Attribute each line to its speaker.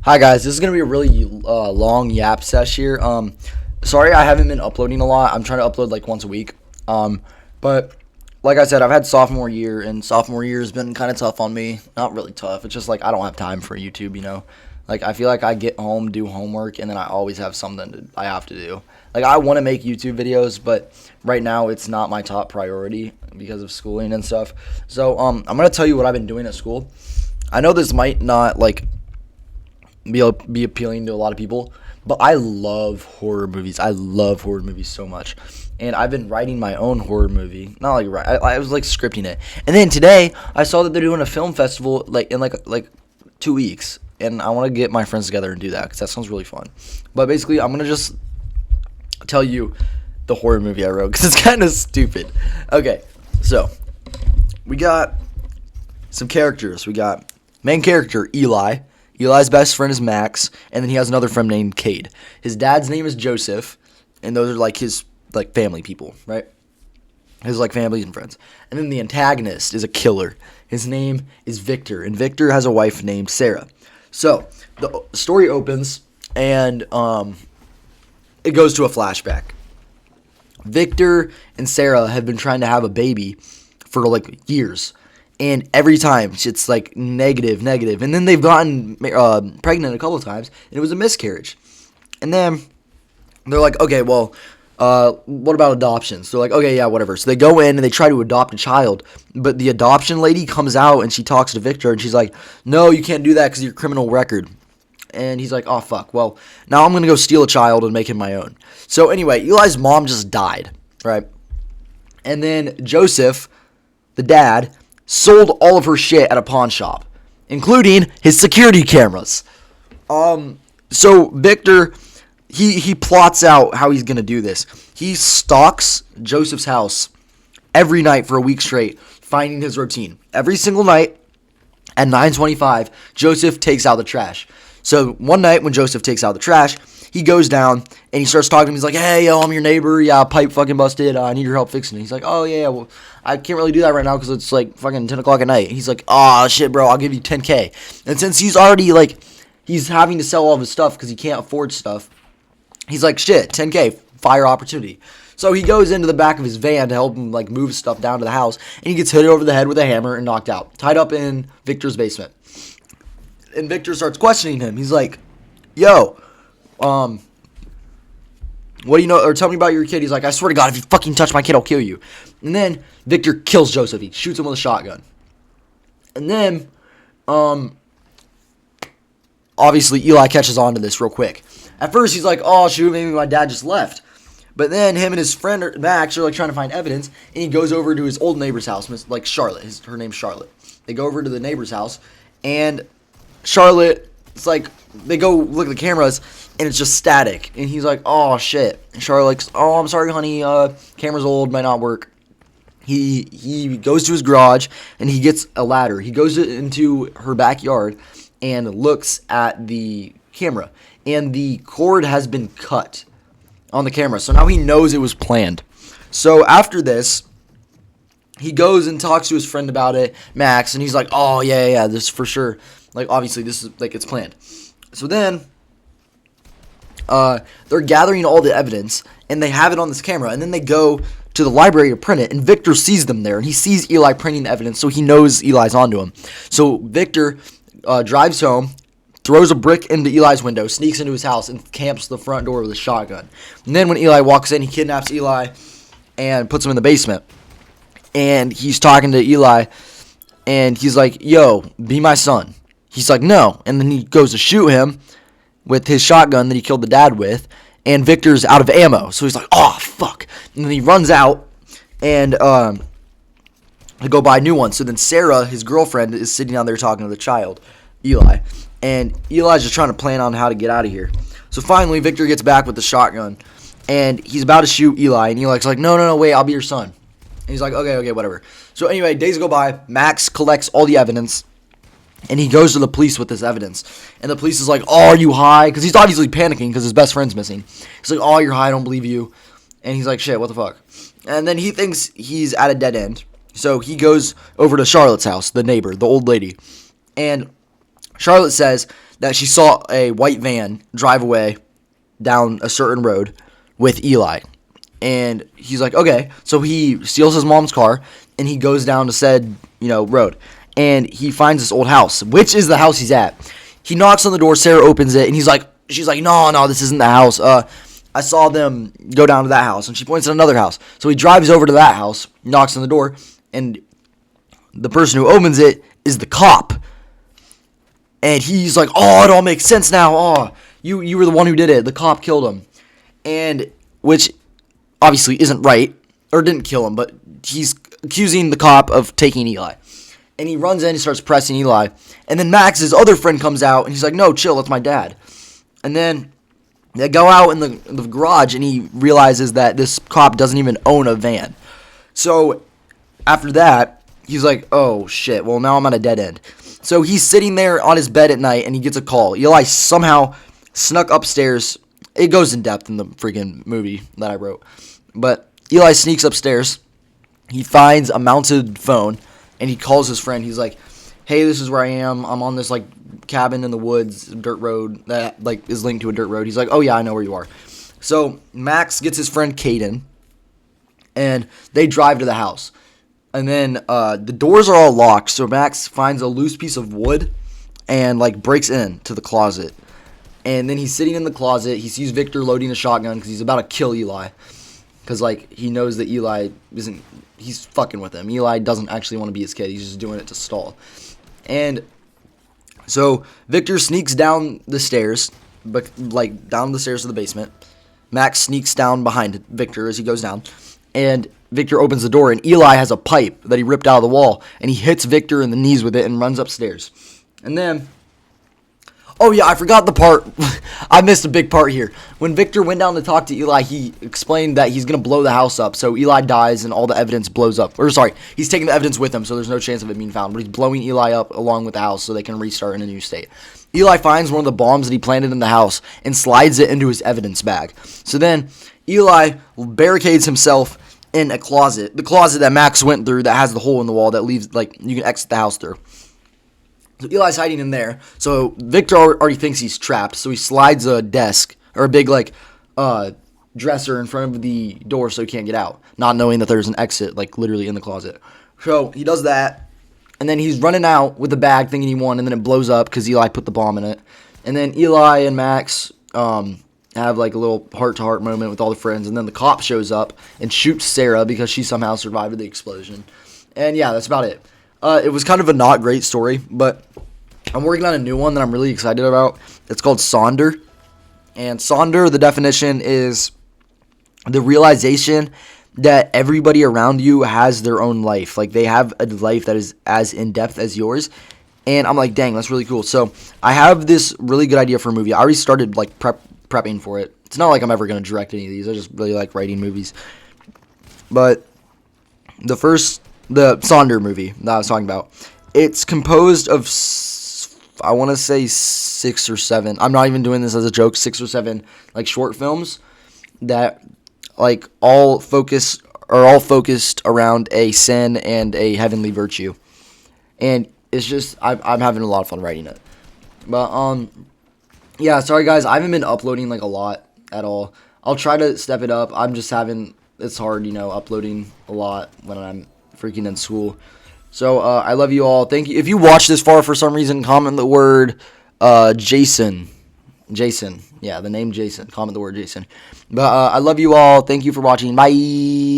Speaker 1: Hi guys, this is gonna be a really long yap sesh here. Sorry I haven't been uploading a lot. I'm trying to upload like once a week. But like I said, I've had sophomore year, and sophomore year has been kind of tough on me. Not really tough. It's just like I don't have time for YouTube. Like I feel like I get home, do homework, and then I always have something I have to do. Like I want to make YouTube videos, but right now it's not my top priority because of schooling and stuff. So I'm gonna tell you what I've been doing at school. I know this might not like be appealing to a lot of people, but I love horror movies. I love horror movies so much, and I've been writing my own horror movie. Not like I was like scripting it, and then today I saw that they're doing a film festival like in like 2 weeks, and I want to get my friends together and do that because that sounds really fun. But basically, I'm gonna just tell you the horror movie I wrote because it's kind of stupid. Okay, so we got some characters. We got main character Eli. Eli's best friend is Max, and then he has another friend named Cade. His dad's name is Joseph, and those are like his like family people, right? His like families and friends. And then the antagonist is a killer. His name is Victor, and Victor has a wife named Sarah. So the story opens, and it goes to a flashback. Victor and Sarah have been trying to have a baby for like years. And every time it's like negative. And then they've gotten pregnant a couple of times, and it was a miscarriage. And then they're like, okay, well, what about adoption? So they're like, okay, yeah, whatever. So they go in and they try to adopt a child. But the adoption lady comes out and she talks to Victor, and she's like, no, you can't do that because of your criminal record. And he's like, oh, fuck. Well, now I'm going to go steal a child and make him my own. So anyway, Eli's mom just died, right? And then Joseph, the dad, sold all of her shit at a pawn shop, including his security cameras. So Victor, he plots out how he's gonna do this. He stalks Joseph's house every night for a week straight, finding his routine. Every single night at 9:25, Joseph takes out the trash. So one night when Joseph takes out the trash, he goes down and he starts talking to him. He's like, hey, yo, I'm your neighbor. Yeah, pipe fucking busted. I need your help fixing it. He's like, oh, yeah, well, I can't really do that right now because it's like fucking 10 o'clock at night. He's like, oh, shit, bro, I'll give you $10K. And since he's already like, he's having to sell all of his stuff because he can't afford stuff, he's like, shit, $10K, fire opportunity. So he goes into the back of his van to help him like move stuff down to the house, and he gets hit over the head with a hammer and knocked out, tied up in Victor's basement. And Victor starts questioning him. He's like, yo, what do you know, or tell me about your kid. He's like, I swear to God, if you fucking touch my kid, I'll kill you. And then Victor kills Joseph. He shoots him with a shotgun. And then, obviously, Eli catches on to this real quick. At first, he's like, oh, shoot, maybe my dad just left. But then him and his friend, Max, are like trying to find evidence, and he goes over to his old neighbor's house, like Charlotte. Her name's Charlotte. They go over to the neighbor's house, and Charlotte, it's like, they go look at the cameras, and it's just static. And he's like, oh, shit. And Charlotte's like, oh, I'm sorry, honey. Camera's old, might not work. He goes to his garage, and he gets a ladder. He goes into her backyard and looks at the camera. And the cord has been cut on the camera. So now he knows it was planned. So after this, he goes and talks to his friend about it, Max, and he's like, oh, yeah, this is for sure. Like, obviously, this is, like, it's planned. So then, they're gathering all the evidence, and they have it on this camera, and then they go to the library to print it, and Victor sees them there, and he sees Eli printing the evidence, so he knows Eli's onto him. So Victor drives home, throws a brick into Eli's window, sneaks into his house, and camps the front door with a shotgun. And then when Eli walks in, he kidnaps Eli and puts him in the basement. And he's talking to Eli, and he's like, yo, be my son. He's like, no. And then he goes to shoot him with his shotgun that he killed the dad with, and Victor's out of ammo. So he's like, oh, fuck. And then he runs out, and to go buy a new one. So then Sarah, his girlfriend, is sitting down there talking to the child, Eli. And Eli's just trying to plan on how to get out of here. So finally, Victor gets back with the shotgun, and he's about to shoot Eli. And Eli's like, no, wait, I'll be your son. And he's like, okay, whatever. So anyway, days go by. Max collects all the evidence, and he goes to the police with this evidence. And the police is like, oh, are you high? Because he's obviously panicking because his best friend's missing. He's like, oh, you're high, I don't believe you. And he's like, shit, what the fuck? And then he thinks he's at a dead end. So he goes over to Charlotte's house, the neighbor, the old lady. And Charlotte says that she saw a white van drive away down a certain road with Eli. And he's like, okay. So he steals his mom's car and he goes down to said, road. And he finds this old house, which is the house he's at. He knocks on the door. Sarah opens it, and she's like, no, this isn't the house. I saw them go down to that house, and she points at another house. So he drives over to that house, knocks on the door, and the person who opens it is the cop. And he's like, oh, it all makes sense now. Oh, you were the one who did it. The cop killed him. And, which obviously isn't right, or didn't kill him, but he's accusing the cop of taking Eli. And he runs in, he starts pressing Eli. And then Max, his other friend, comes out, and he's like, no, chill, that's my dad. And then they go out in the garage, and he realizes that this cop doesn't even own a van. So after that, he's like, oh, shit, well, now I'm at a dead end. So he's sitting there on his bed at night, and he gets a call. Eli somehow snuck upstairs. It goes in depth in the freaking movie that I wrote. But Eli sneaks upstairs. He finds a mounted phone, and he calls his friend. He's like, hey, this is where I am. I'm on this, cabin in the woods, dirt road that, is linked to a dirt road. He's like, oh, yeah, I know where you are. So Max gets his friend Caden, and they drive to the house. And then the doors are all locked, so Max finds a loose piece of wood and, breaks into the closet. And then he's sitting in the closet. He sees Victor loading a shotgun because he's about to kill Eli. Because, he knows that Eli isn't... He's fucking with him. Eli doesn't actually want to be his kid. He's just doing it to stall. And so Victor sneaks down the stairs, down the stairs to the basement. Max sneaks down behind Victor as he goes down. And Victor opens the door, and Eli has a pipe that he ripped out of the wall. And he hits Victor in the knees with it and runs upstairs. And then... Oh, yeah, I forgot the part. I missed a big part here. When Victor went down to talk to Eli, he explained that he's going to blow the house up. So Eli dies and all the evidence blows up. Or, sorry, he's taking the evidence with him, so there's no chance of it being found. But he's blowing Eli up along with the house so they can restart in a new state. Eli finds one of the bombs that he planted in the house and slides it into his evidence bag. So then Eli barricades himself in a closet. The closet that Max went through that has the hole in the wall that leaves, you can exit the house through. So Eli's hiding in there. So Victor already thinks he's trapped. So he slides a desk or a big dresser in front of the door so he can't get out, not knowing that there's an exit literally in the closet. So he does that, and then he's running out with the bag thinking he won, and then it blows up because Eli put the bomb in it. And then Eli and Max have a little heart-to-heart moment with all the friends, and then the cop shows up and shoots Sarah because she somehow survived the explosion. And yeah, that's about it. It was kind of a not great story, but I'm working on a new one that I'm really excited about. It's called Sonder. And Sonder, the definition is the realization that everybody around you has their own life. They have a life that is as in-depth as yours. And I'm like, dang, that's really cool. So I have this really good idea for a movie. I already started, prepping for it. It's not like I'm ever going to direct any of these. I just really like writing movies. But the Sonder movie that I was talking about, it's composed of, I want to say 6 or 7. I'm not even doing this as a joke. 6 or 7 short films that all focused around a sin and a heavenly virtue. And it's just I'm having a lot of fun writing it. But yeah, sorry guys, I haven't been uploading a lot at all. I'll try to step it up. I'm just it's hard, uploading a lot when I'm freaking in school. So I love you all. Thank you. If you watch this far for some reason, comment the word Jason. Yeah, the name Jason. Comment the word Jason. But I love you all. Thank you for watching. Bye.